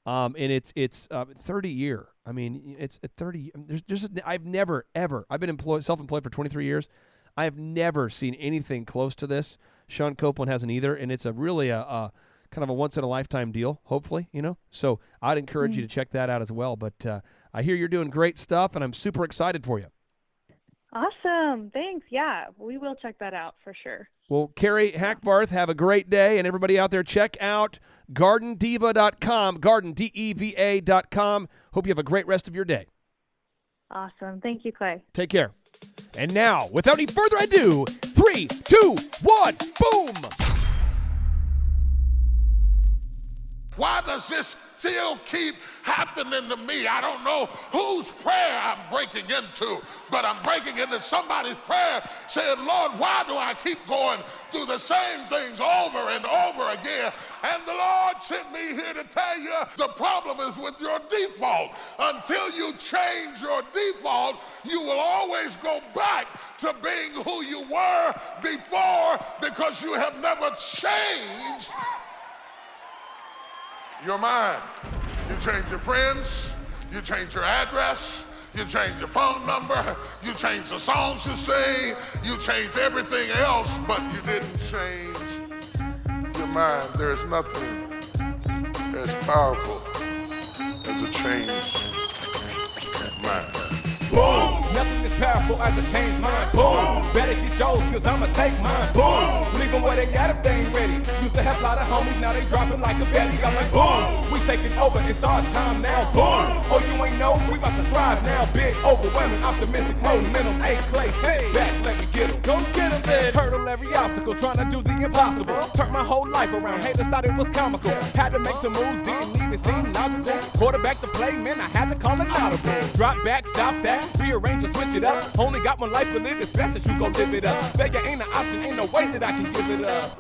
And it's 30-year. I mean, it's 30. There's just I've never ever. I've been self-employed for 23 years. I have never seen anything close to this. Sean Copeland hasn't either, and it's really a kind of a once-in-a-lifetime deal, hopefully, you know. So I'd encourage you to check that out as well. But I hear you're doing great stuff, and I'm super excited for you. Awesome. Thanks. Yeah, we will check that out for sure. Well, Kari Hackbarth, have a great day. And everybody out there, check out GardenDeva.com, GardenDeva.com. Hope you have a great rest of your day. Awesome. Thank you, Clay. Take care. And now, without any further ado, 3, 2, 1, boom! Why does this still keep happening to me? I don't know whose prayer I'm breaking into, but I'm breaking into somebody's prayer saying, Lord, why do I keep going through the same things over and over again? And the Lord sent me here to tell you the problem is with your default. Until you change your default, you will always go back to being who you were before because you have never changed your mind. You change your friends, you change your address, you change your phone number, you change the songs you sing, you change everything else, but you didn't change your mind. There's nothing as powerful as a changed mind. Boom! Nothing as powerful as a changed mind. Boom! Better get yours, cause I'ma take mine. Boom! Leave them where they got if they ain't ready. Used to have a lot of homies, now they dropping like a Betty. I'm like, boom! We taking over, it's our time now. Boom! Oh, you ain't know? We about to thrive now. Big, overwhelming, optimistic, momentum. A place, hey, back, let me get them. Go get them then. Hurdle every obstacle, trying to do the impossible. Turned my whole life around, haters thought it was comical. Had to make some moves, didn't even seem logical. Quarterback to play, man, I had to call it audible. Drop back, stop that. Rearrange or switch it up. Only got one life to live, it's best that you gon' live it up. Failure ain't an option, ain't no way that I can give it up.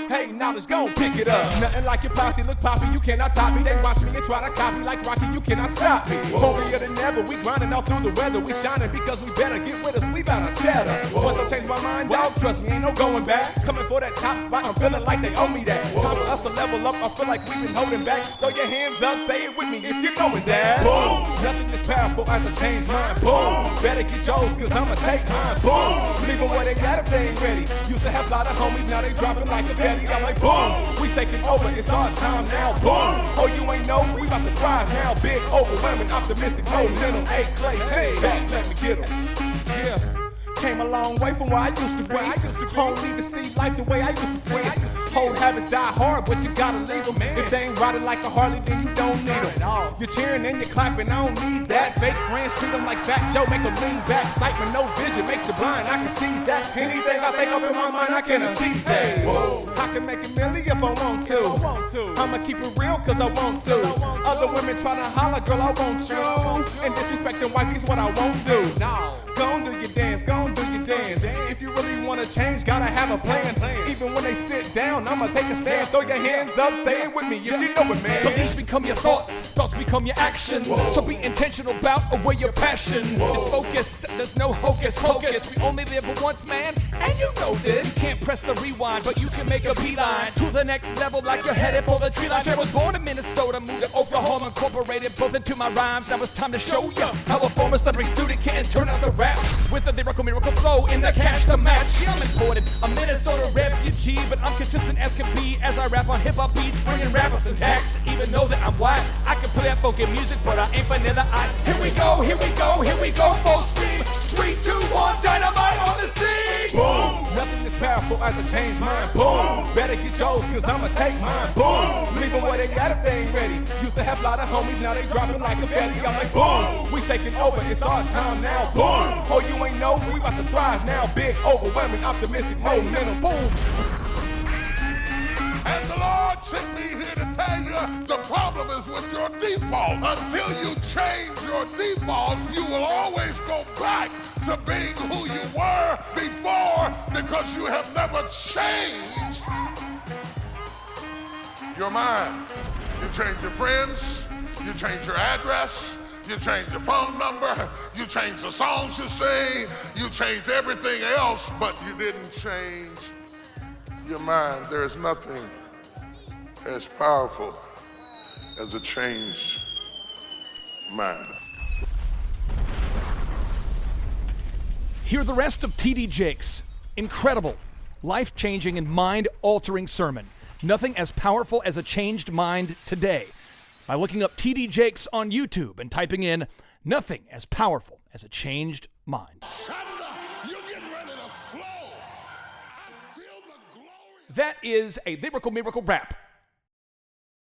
Hey, knowledge, gon' pick it up. Nothing like your posse, look poppy, you cannot top me. They watch me and try to copy like Rocky, you cannot stop me. Hungrier than ever, we grinding all through the weather. We shining because we better, get with us, we bout our cheddar. Once I change my mind, dog, trust me, ain't no going back. Coming for that top spot, I'm feeling like they owe me that. Time for us to level up, I feel like we've been holding back. Throw your hands up, say it with me if you know it, Dad. Boom! Nothing is powerful as a changed mind. Boom! Better get yours, cause I'ma take mine. Boom! Leave them where they got if they ain't ready. Used to have a lot of homies, now they dropping like a Betty. I'm like, boom! We taking over, it's our time now. Boom! Oh, you ain't know? We about to thrive now. Big, overwhelming, optimistic, momentum. A place, hey, back, let me get them. Yeah. Came a long way from where I used to be. Don't even see life the way I used to see it. Old habits die hard, but you gotta leave them. If they ain't riding like a Harley, then you don't need them. You're cheering and you're clapping, I don't need that. Fake friends treat them like Fat Joe, make them lean back. Excitement, no vision, makes you blind, I can see that. Anything I think up in my mind, I can achieve that. I can make a million if I want to. I'ma keep it real cause I want to. Other women try to holler, girl, I want you. And disrespecting wifey's what I won't do. Gon' do your dance, gon' do your dance. If you really wanna change, gotta have a plan. Even when they sit down, I'ma take a stand. Throw your hands up, say it with me if you know it, man. Beliefs become your thoughts become your actions. So be intentional about where your passion is focused. There's no hocus pocus. We only live once, man, and you know this. You can't press the rewind, but you can make a beeline to the next level like you're headed for the tree line. I was born in Minnesota, moved to Oklahoma, incorporated both into my rhymes. Now it's time to show you how a former stuttering student can turn out the raps with a lyrical miracle flow in the cash to match. Yeah, I'm imported, a Minnesota refugee, but I'm consistent as can be as I rap on hip-hop beats, bringing rappers and tax. Even though that I'm wise, I can play that funky music, but I ain't vanilla ice. Here we go, here we go, here we go, full steam. 3, 2, 1, dynamite on the scene. Boom! Nothing is powerful as I change mine. Boom! Better get yours cause I'ma take mine. Boom! Leave them where they got if they ain't ready. Used to have a lot of homies, now they dropping like a belly. I'm like, boom! We taking over, it's our time now. Boom! Oh, you ain't know, we about to thrive now. Big, overwhelming, optimistic, momentum. Boom! And the Lord sent me here to tell you the problem is with your default. Until you change your default, you will always go back to being who you were before because you have never changed your mind. You change your friends, you change your address, you change your phone number, you change the songs you sing, you changed everything else, but you didn't change your mind. There is nothing as powerful as a changed mind. Hear the rest of T.D. Jakes' incredible, life-changing, and mind-altering sermon, Nothing as Powerful as a Changed Mind Today, by looking up T.D. Jakes on YouTube and typing in Nothing as Powerful as a Changed Mind. You're getting ready to flow. I feel the glory. That is a lyrical miracle rap